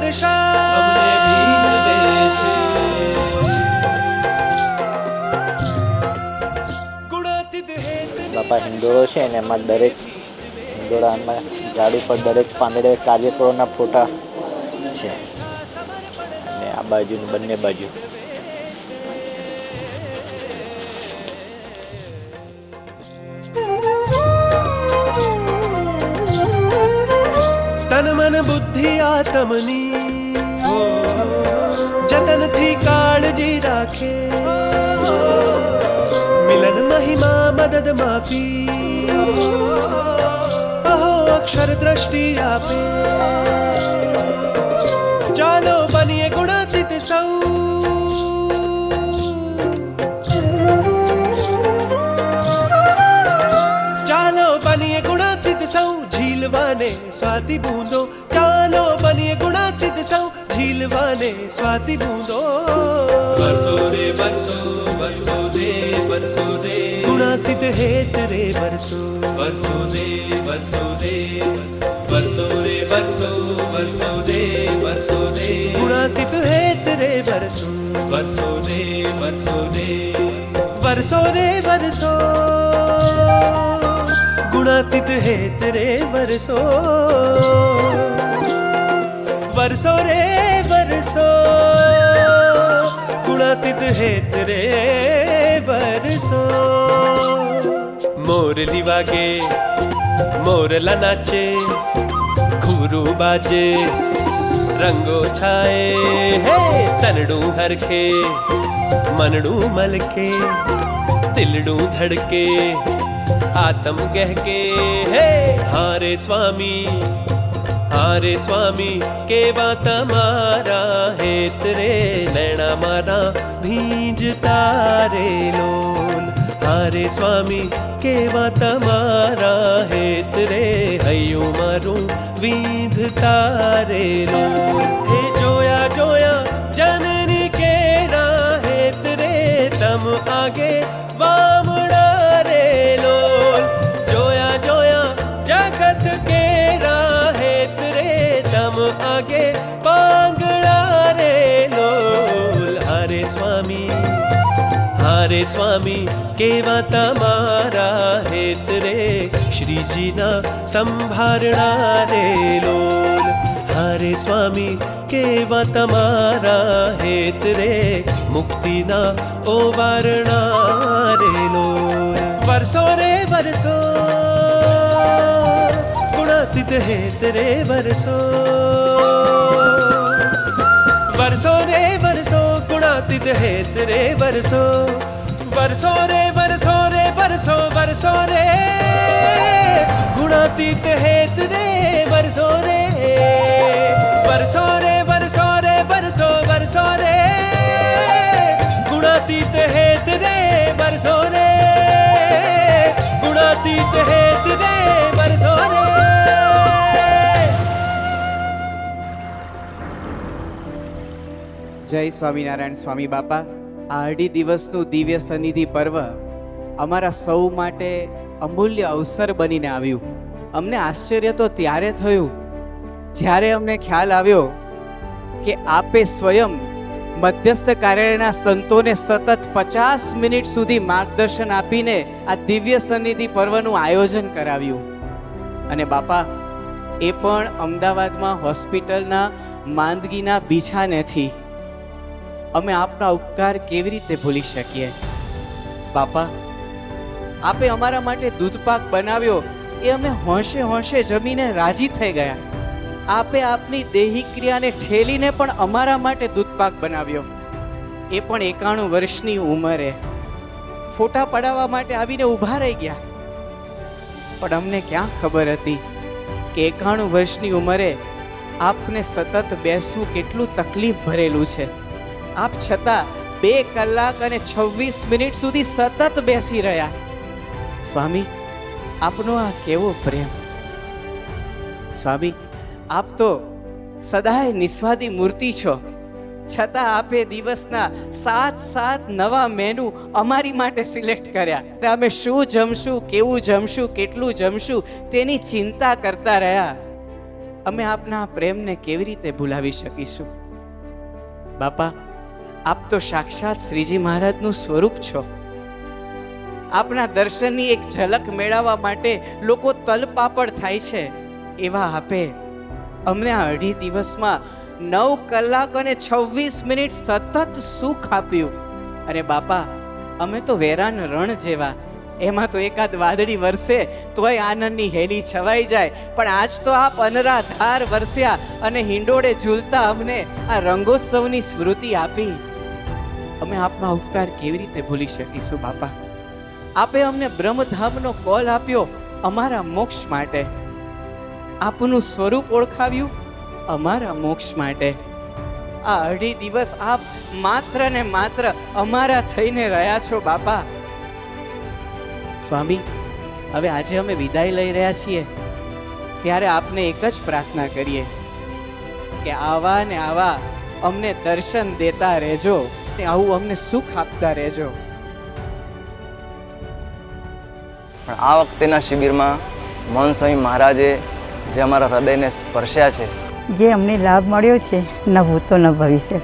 વર્ષા અમને ભીંજવે છે. ગુણાતીત હેત બાપા હિંડોળો છે ને એમાં દરેક હિંડોળામાં ઝાડ ઉપર દરેક પાંદડે કાર્યકરોના ફોટા છે અને આ બાજુ ને બંને બાજુ તન મન બુદ્ધિ આત્મની જતનથી કાળજી રાખે. મિલન મહિમા મદદ માફી અહો અક્ષર દ્રષ્ટિ આપે. ચાલો બનીએ ગુણાતીત સૌ. ચાલો બનીએ ગુણાતીત સૌ ઝીલવાને સ્વાતિ બૂંદો. ચાલો બનીએ ગુણાતીત સૌ ઝીલવાને સ્વાતિ બૂંદો. બરસો રે બરસો, બરસો રે બરસો રે, ગુણાતીત હેત રે બરસો. બરસો રે બરસો રે, બરસો રે બરસો, બરસો રે બરસો રે, ગુણાતીત હેત રે બરસો. બરસો રે બરસો રે, બરસો રે બરસો ગુણાતીત હેત રે બરસો. બરસો રે બરસો ગુણાતીત હેત રે બરસો. મોરલી વાગે મોરલા નાચે, ઘૂરું બાજે રંગો છાએ. હે તનડું હરખે મનડું મલકે, દિલડું ધડકે આતમ ગહેકે. હે હારે સ્વામી, હારે સ્વામી કેવા તમારા હેત રે. નૈણા મારા ભીંજતા રે લોલ. હારે સ્વામી કેવા તમારા હેત રે. હૈયું મારું વિંધતા રે લોલ. હે જોયા જોયા જનની કેરા હેત રે. તમ આગે વામડા રે લોલ. જોયા જોયા જગત કેરા હેત રે. તમ આગે પાંગડા રે લોલ. હારે સ્વામી, હારે સ્વામી કેવા તમારા હેત રે. શ્રીજીના સંભારણા રે લોલ. હારે સ્વામી કેવા તમારા હેત રે. મુક્તિના ઓવારણા રે લોલ. વર્ષો રે વર્ષો ગુણાતીત હેત રે વર્ષો. વર્ષો રે વર્ષો ગુણાતીત હેત રે વર્ષો. વર્ષો રે વર્ષો રે વર્ષો વર્ષો રે ગુણાતીત હેત રે વર્ષો રે. વર્ષો રે વર્ષો રે વર્ષો વર્ષો રે ગુણાતીત હેત રે વર્ષો રે. ગુણાતીત હેત રે વર્ષો રે. જય સ્વામિનારાયણ. સ્વામી બાપા, આ અઢી દિવસનું દિવ્ય સન્નિધિ પર્વ અમારા સૌ માટે અમૂલ્ય અવસર બનીને આવ્યું. અમને આશ્ચર્ય તો ત્યારે થયું જ્યારે અમને ખ્યાલ આવ્યો કે આપે સ્વયં મધ્યસ્થ કાર્યાલયના સંતોને સતત 50 મિનિટ સુધી માર્ગદર્શન આપીને આ દિવ્ય સન્નિધિ પર્વનું આયોજન કરાવ્યું. અને બાપા, એ પણ અમદાવાદમાં હોસ્પિટલના માંદગીના બિછાનેથી. અમે આપના ઉપકાર કેવી રીતે ભૂલી શકીએ? બાપા, આપે અમારા માટે દૂધપાક બનાવ્યો એ અમે હોંશે હોંશે જમીને રાજી થઈ ગયા. આપે આપની દેહી ક્રિયાને ઠેલીને પણ અમારા માટે દૂધપાક બનાવ્યો, એ પણ 91 વર્ષની ઉંમરે. ફોટા પડાવવા માટે આવીને ઊભા રહી ગયા. પણ અમને ક્યાં ખબર હતી કે 91 વર્ષની ઉંમરે આપને સતત બેસવું કેટલું તકલીફ ભરેલું છે. આપ છતાં 2 કલાક અને 26 મિનિટ સુધી સતત બેસી રહ્યા. સ્વામી, આપનો આ કેવો પ્રેમ! સ્વામી, આપ તો સદાય નિસ્વાદી મૂર્તિ છો, છતાં આપે દિવસના 7 નવા મેનુ અમારી માટે સિલેક્ટ કર્યા. અમે શું જમશું, કેવું જમશું, કેટલું જમશું તેની ચિંતા કરતા રહ્યા. અમે આપના પ્રેમને કેવી રીતે ભૂલાવી શકીશું? બાપા, આપ તો સાક્ષાત શ્રીજી મહારાજનું સ્વરૂપ છો. આપના દર્શનની એક ઝલક મેળવવા માટે લોકો તલપાપડ થાય છે. એવા આપે અમને આ 2.5 દિવસમાં 9 કલાક અને 26 મિનિટ સતત સુખ આપ્યું. અને બાપા, અમે તો વેરાન રણ જેવા, એમાં તો એકાદ વાદળી વરસે તોય આનંદની હેલી છવાઈ જાય. પણ આજ તો આપ અનરાધાર વરસ્યા અને હિંડોળે ઝૂલતા અમને આ રંગોત્સવની સ્મૃતિ આપી. અમે આપના ઉપકાર કેવી રીતે ભૂલી શકીશું બાપા? આપે અમને બ્રહ્મધામનો કોલ આપ્યો અમારા મોક્ષ માટે. આપનું સ્વરૂપ ઓળખાવ્યું અમારા મોક્ષ માટે. આ 2.5 દિવસ આપ માત્ર ને માત્ર અમારા થઈને રહ્યા છો બાપા. સ્વામી, હવે આજે અમે વિદાય લઈ રહ્યા છીએ, ત્યારે આપને એક જ પ્રાર્થના કરીએ કે આવા ને આવા અમને દર્શન દેતા રહેજો, ને આવું અમને સુખ આપતા રહેજો. પણ આ વખતેના શિબિરમાં મોહન સ્વામી મહારાજે જે અમારા હૃદયને સ્પર્શ્યા છે, જે અમને લાભ મળ્યો છે, ન ભૂતો ન ભવિષ્ય.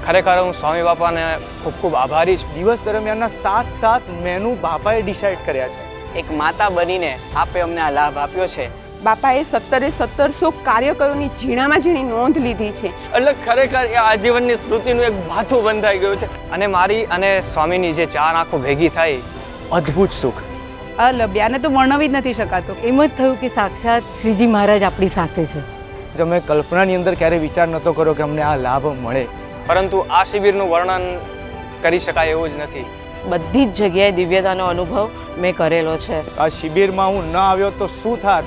ખરેખર હું સ્વામી બાપાને ખૂબ ખૂબ આભારી છું. દિવસ દરમિયાનના 7 મેનુ બાપાએ ડિસાઈડ કર્યા છે. એક માતા બનીને આપે અમને આ લાભ આપ્યો છે. બાપાએ 1700 કાર્યકરોની ઝીણામાં ઝીણી નોંધ લીધી છે. એટલે ખરેખર એ આજીવનની સ્મૃતિનું એક ભાથું બંધાઈ ગયું છે. અને મારી અને સ્વામીની જે ચાર આંખો ભેગી થઈ, અદ્ભુત સુખ. અલબ્યાને તો વર્ણવી જ નથી શકાતો. એમ જ થયું કે સાક્ષાત શ્રીજી મહારાજ આપણી સાથે છે. જે મેં કલ્પનાની અંદર ક્યારે વિચાર નહોતો કર્યો કે અમને આ લાભ મળે. પરંતુ આ શિબિરનું વર્ણન કરી શકાય એવું જ નથી. બધી જ જગ્યાએ દિવ્યતાનો અનુભવ મેં કરેલો છે. આ શિબિરમાં હું ન આવ્યો તો શું થાત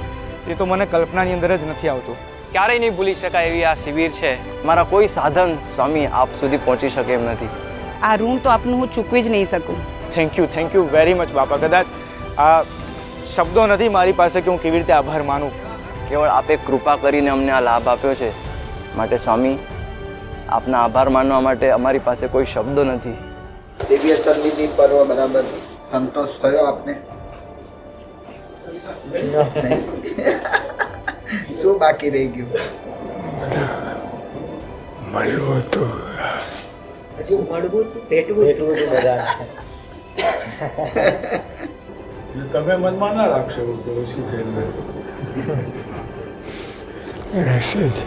એ તો મને કલ્પનાની અંદર જ નથી આવતું. ક્યારેય નહીં ભૂલી શકાય એવી આ શિબિર છે. મારા કોઈ સાધન સ્વામી આપ સુધી પહોંચી શકે એમ નથી. આ ઋણ તો આપનું હું ચૂકવી જ નહીં શકું. થેન્ક યુ વેરી મચ બાપા. કદાચ આ શબ્દો નથી મારી પાસે કે હું કેવી રીતે આભાર માનું. કેવળ આપે કૃપા કરીને અમને આ લાભ આપ્યો છે, માટે સ્વામી આપના આભાર માનવા માટે અમારી પાસે કોઈ શબ્દો નથી. દિવ્ય સન્નિધિ પર્વ બરાબર સંતોષ થયો આપને? શું બાકી રહી ગયું? મળવું હતું, હજુ મળવું હતું, ભેટવું હતું બધા. તમે મનમાં ના રાખશો તો ઓછું થઈને રહેશે જ.